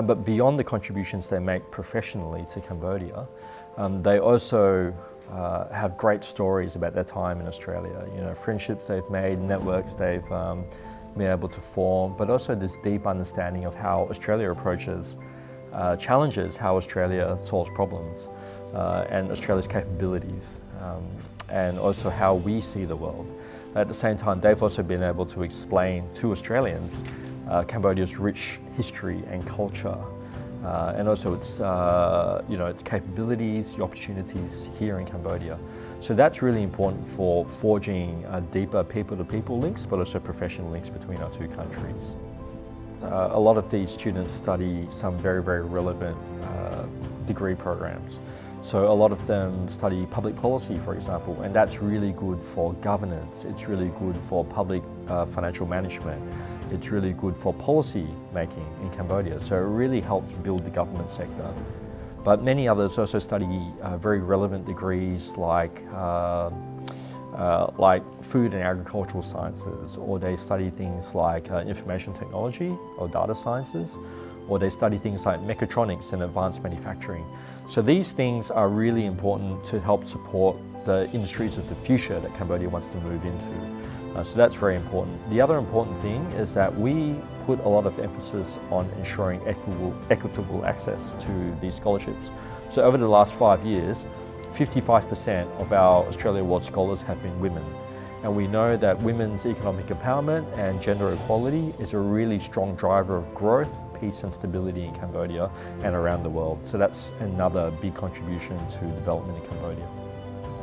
But beyond the contributions they make professionally to Cambodia, they also have great stories about their time in Australia. You know, friendships they've made, networks they've been able to form, but also this deep understanding of how Australia approaches challenges, how Australia solves problems, and Australia's capabilities, and also how we see the world. At the same time, they've also been able to explain to Australians Cambodia's rich history and culture, and also its, its capabilities, the opportunities here in Cambodia. So that's really important for forging deeper people-to-people links, but also professional links between our two countries. A lot of these students study some very, very relevant degree programs. So a lot of them study public policy, for example, and that's really good for governance. It's really good for public financial management. It's really good for policy making in Cambodia. So it really helps build the government sector. But many others also study very relevant degrees like food and agricultural sciences, or they study things like information technology or data sciences, or they study things like mechatronics and advanced manufacturing. So these things are really important to help support the industries of the future that Cambodia wants to move into. So that's very important. The other important thing is that we put a lot of emphasis on ensuring equitable access to these scholarships. So over the last 5 years, 55% of our Australia Award scholars have been women. And we know that women's economic empowerment and gender equality is a really strong driver of growth, peace and stability in Cambodia and around the world. So that's another big contribution to development in Cambodia.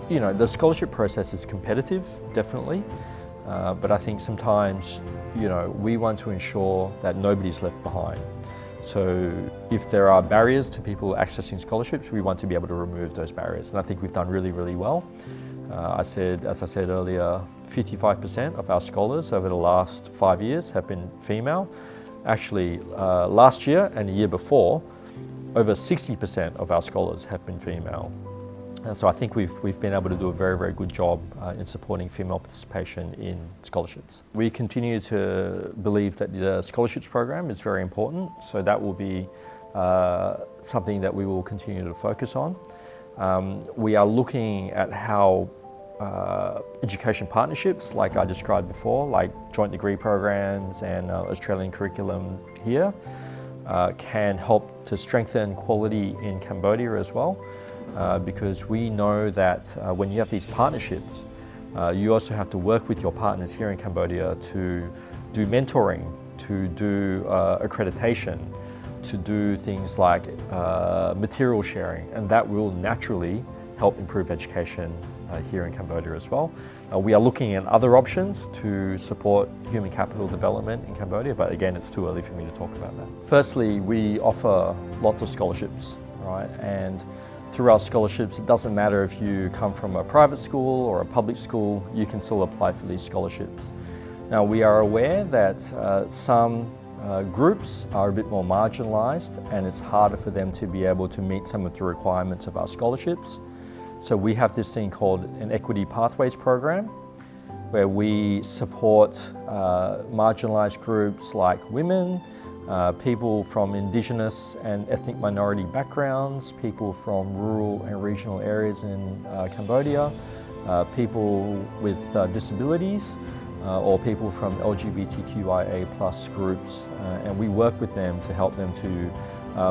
You know, the scholarship process is competitive, definitely, but I think sometimes, we want to ensure that nobody's left behind. So if there are barriers to people accessing scholarships, we want to be able to remove those barriers. And I think we've done really, really well. As I said earlier, 55% of our scholars over the last 5 years have been female. Actually, last year and the year before, over 60% of our scholars have been female. And so I think we've been able to do a very, very good job in supporting female participation in scholarships. We continue to believe that the scholarships program is very important, so that will be something that we will continue to focus on. We are looking at how education partnerships, like I described before, like joint degree programs and Australian curriculum here, can help to strengthen quality in Cambodia as well. Because we know that when you have these partnerships, you also have to work with your partners here in Cambodia to do mentoring, to do accreditation, to do things like material sharing, and that will naturally help improve education here in Cambodia as well. We are looking at other options to support human capital development in Cambodia, but again, it's too early for me to talk about that. Firstly, we offer lots of scholarships, right? And through our scholarships, it doesn't matter if you come from a private school or a public school, you can still apply for these scholarships. Now, we are aware that some groups are a bit more marginalised and it's harder for them to be able to meet some of the requirements of our scholarships. So we have this thing called an Equity Pathways program, where we support marginalised groups like women, people from Indigenous and ethnic minority backgrounds, people from rural and regional areas in Cambodia, people with disabilities, or people from LGBTQIA+ groups, and we work with them to help them to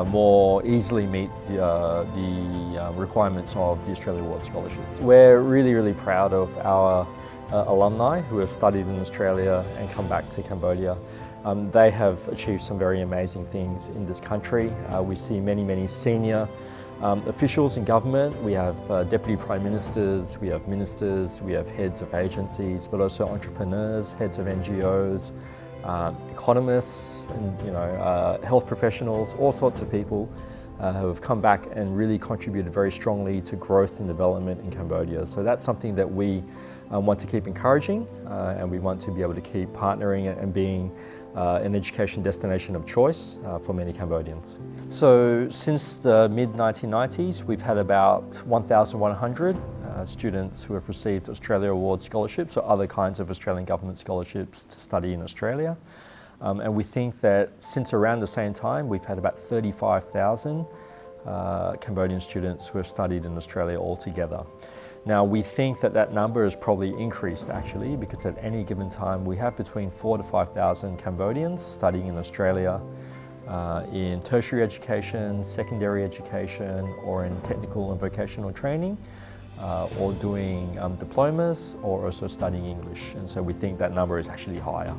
more easily meet the requirements of the Australia Award scholarships. We're really, really proud of our alumni who have studied in Australia and come back to Cambodia. They have achieved some very amazing things in this country. We see many, many senior officials in government. We have deputy prime ministers, we have ministers, we have heads of agencies, but also entrepreneurs, heads of NGOs, economists, and health professionals, all sorts of people who have come back and really contributed very strongly to growth and development in Cambodia. So that's something that we want to keep encouraging, and we want to be able to keep partnering and being an education destination of choice for many Cambodians. So since the mid-1990s, we've had about 1,100 students who have received Australia Award scholarships or other kinds of Australian government scholarships to study in Australia. And we think that since around the same time, we've had about 35,000 Cambodian students who have studied in Australia altogether. Now, we think that that number has probably increased actually, because at any given time we have between 4,000 to 5,000 Cambodians studying in Australia in tertiary education, secondary education, or in technical and vocational training, or doing diplomas, or also studying English. And so we think that number is actually higher.